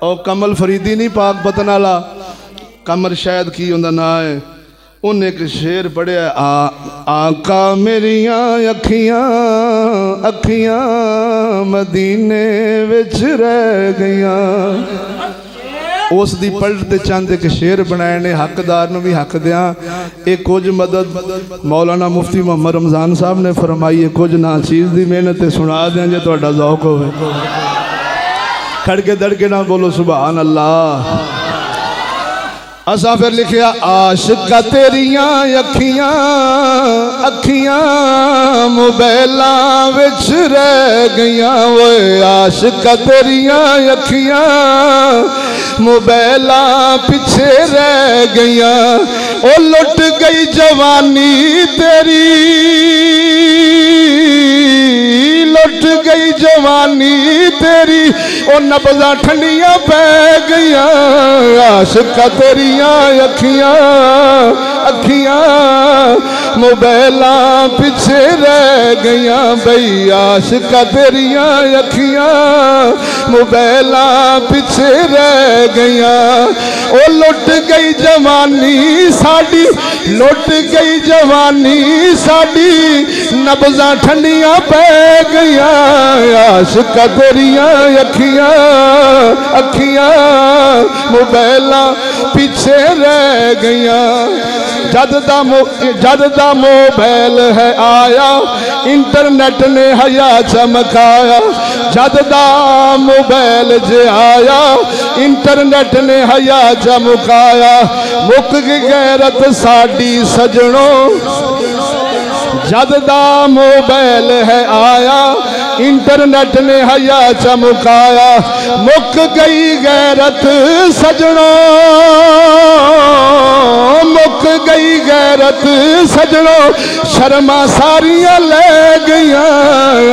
और कमल फरीदी नहीं पाक बतन वाला, कमर शायद की उनका ना है। उन्हें एक शेर पढ़िया, आका मेरिया अखियां अखियां मदीने विच रह गईयां। उस दी पलट ते चंद एक शेर बनाए ने, हकदार नूं भी हक दियां। एक कुछ मदद मौलाना मुफ्ती मोहम्मद रमजान साहब ने फरमाई है, कुछ ना चीज़ दी मेहनत सुना दें जो तुहाडा ज़ौक होवे। खड़के दड़के ना बोलो सुभान अल्लाह। असा फिर लिखिया, आशिका तेरियां अखियां अखियां मोबाइला विच रह गईयां। वो आशिका तेरियां अखियां मोबाइला पिछे रह गईयां। ओ लुट गई जवानी तेरी, लुट गई जवानी तेरी, ओ नब्ज़ा ठंडियां पै गईयां। आशिका तेरियां अखियां अखियां मोबाइला पिछे रह गईयां। बई आशिका तेरियां अखियां मोबाइला पिछे रह गईयां। ओ लुट गई जवानी साडी, लुट गई जवानी साडी, नब्ज़ा ठंडियां पै गईयां। आशिका तेरियां अखियां अखियां मोबाइला पिछे रह गईयां। जद दा मोबाइल है आया, इंटरनेट ने हया चमकाया। जद दा मोबाइल जे आया, इंटरनेट ने हया चमकाया। मुक गैरत साडी सजनों, जद दा मोबाइल है आया, इंटरनेट ने हया चमकाया। मुक गई गैरत सजनों, मुक गई गैरत सजनों, शर्मा सारियां ले गईयां।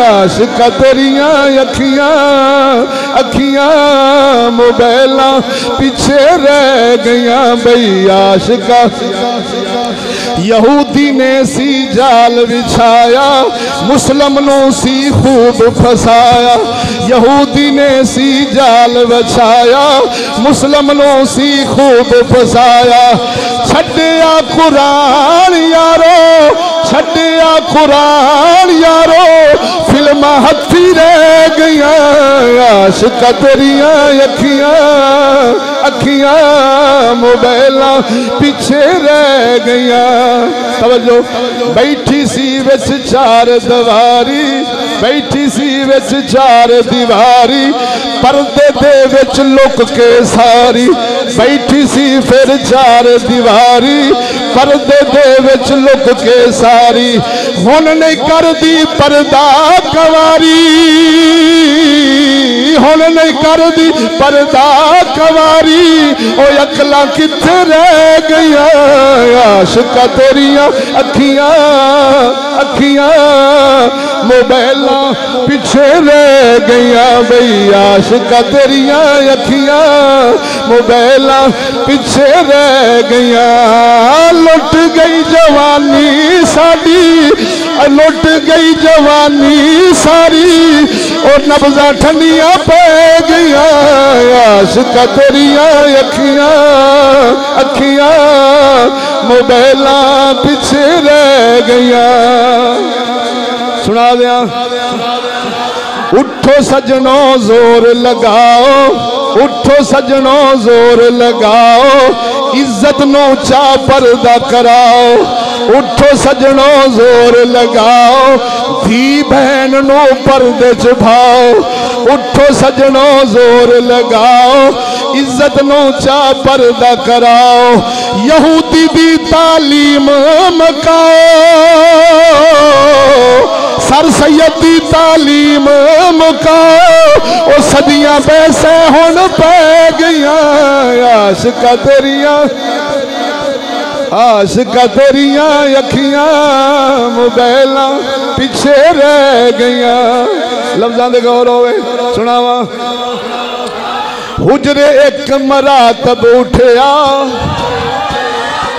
आशिका तेरियां अखियां अखियां मोबाइला पिछे रह गईयां। बई आशिका यहूदी ने सी जाल बिछाया, मुस्लिम नू सी खूब फसाया। यहूदी ने सी जाल बिछाया, मुस्लिम नू सी खूब फसाया। छड्डिया कुरान यारो, छड्डिया कुरान यारो, फिल्मां हथी रह गईयां। आशिका तेरियां अखियां अखियां मोबाइला पिछे रह गईयां। तवज्जो, बैठी सी विच चार दीवारी, बैठी सी विच चार दीवारी, पर्दे दे विच लुक के सारी। बैठी सी फिर चार दीवारी, पर्दे दे विच लुक के सारी। हुन नहीं करदी पर्दा कवारी, हुन नहीं करदी पर्दा कवारी। ओ अकलां किथे रह गईयां। आशिका तेरियां अखियां अखियां मोबाइला पिछे रह गईयां। बई आशिका तेरियां अखियां मोबाइला पिछे रह गईयां। लुट गई जवानी साडी, लुट गई जवानी सारी, और नब्ज़ा ठंडियां पै गईयां। आशिका तेरियां अखियां अखियां मोबाइला पिछे रह गईयां। सुना दिया, उठो सजनों जोर लगाओ, उठो सजनों जोर लगाओ, इज्जत नो चा पर्दा कराओ। उठो सजनों जोर लगाओ, धी बहन नो पर्दे च भाओ। उठो सजनों जोर लगाओ, इज्जत नो चा पर्दा कराओ। यहूदी दी तालीम मकाओ, सर सैयद दी तालीम मुकाओ। ओ सदियां पैसे हुन पै गईयां। आशिका तेरियां, आशिका तेरियां अखियां मोबाइला पिछे रह गईयां। लफ्जां दे गौर होवे, सुनावा। हुजरे एक मरातब उठया,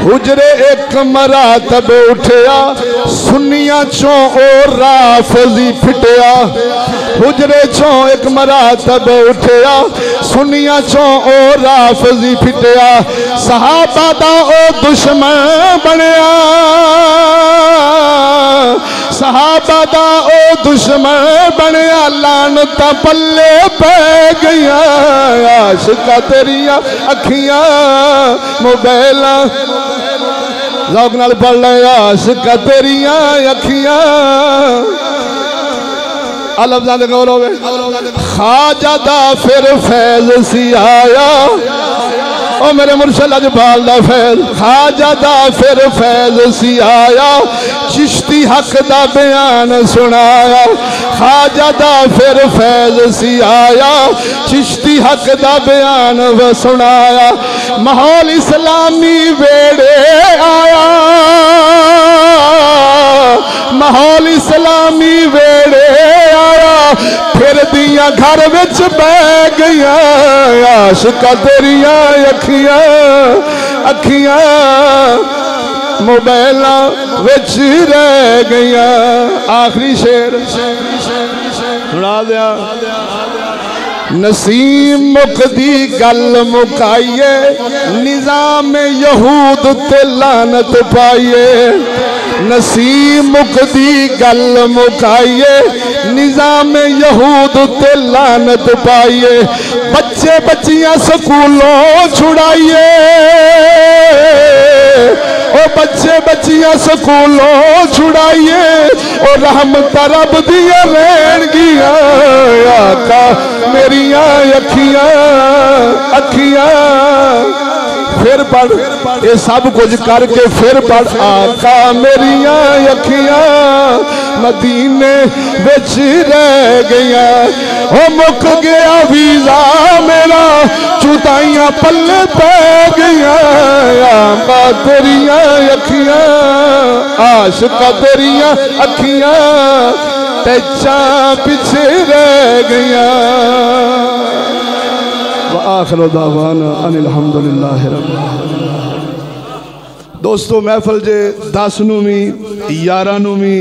हुजरे एक मरातब उठया सुन्निया चों ओ राफजी फिटया हुजरे चों एक मरातब उठया सुन्निया चों ओ राफजी फिटया सहाबा दा ओ दुश्मन बनया सहाबा दा ओ दुश्मन बनया लानत पल्ले पै गईया आशिका तेरिया अखियां मोबाइल लोग नाल पढ़ ले आशिका तेरिया अखियां लफ्ज़ां दे गौर होवे ख्वाजा दा फिर फैज़ सी आया ओ मेरे मुर्शद अजपाल दा फैज़ ख्वाजा दा फिर फैज़ सी आया चिश्ती हक दा बयान सुनाया ख्वाजा दा फिर फैज़ सी आया चिश्ती हक दा बयान व सुनाया माहौल इस्लामी वेड़े आया माहौल इस्लामी वेड़े आया फिर दिया घर विच बह गईया आशिका तेरिया अखियां अखियां मोबाइल विच रह गईया आखिरी शेर सुना दिया नसीम मुकदी गल मुकाइए निजाम यहूद ते लानत पाइए नसीम मुकदी गल मुकाइए निजाम यहूद ते लानत पाइए बच्चे बच्चियां स्कूलों छुड़ाइए ओ बच्चे बच्चियां स्कूलों छुड़ाइए और रहमत रब दिया रहन गिया आका मेरिया अखियां अखियां फिर पढ़ ये सब कुछ करके फिर पढ़ आका मेरिया अखियां मदीने विच रह गईया ओ मुक गया वीजा मेरा चुताइयां पल्ले पै गईया आका तेरिया अखियां आशिका तेरिया अखियां तेचा पिछे रह गईया आखिर दावाना अनिल हम्दुलिल्लाहि रब्बिल आलमीन। दोस्तों महफल जे 10 नूं भी 11 नूं भी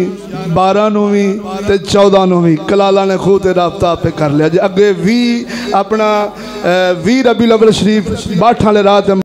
12 नूं भी ते 14 नूं भी कलाला ने खूह ते राबता आपे कर लिया जे अगे 20 अपना 20 रबीउल अव्वल शरीफ 62 वाले रात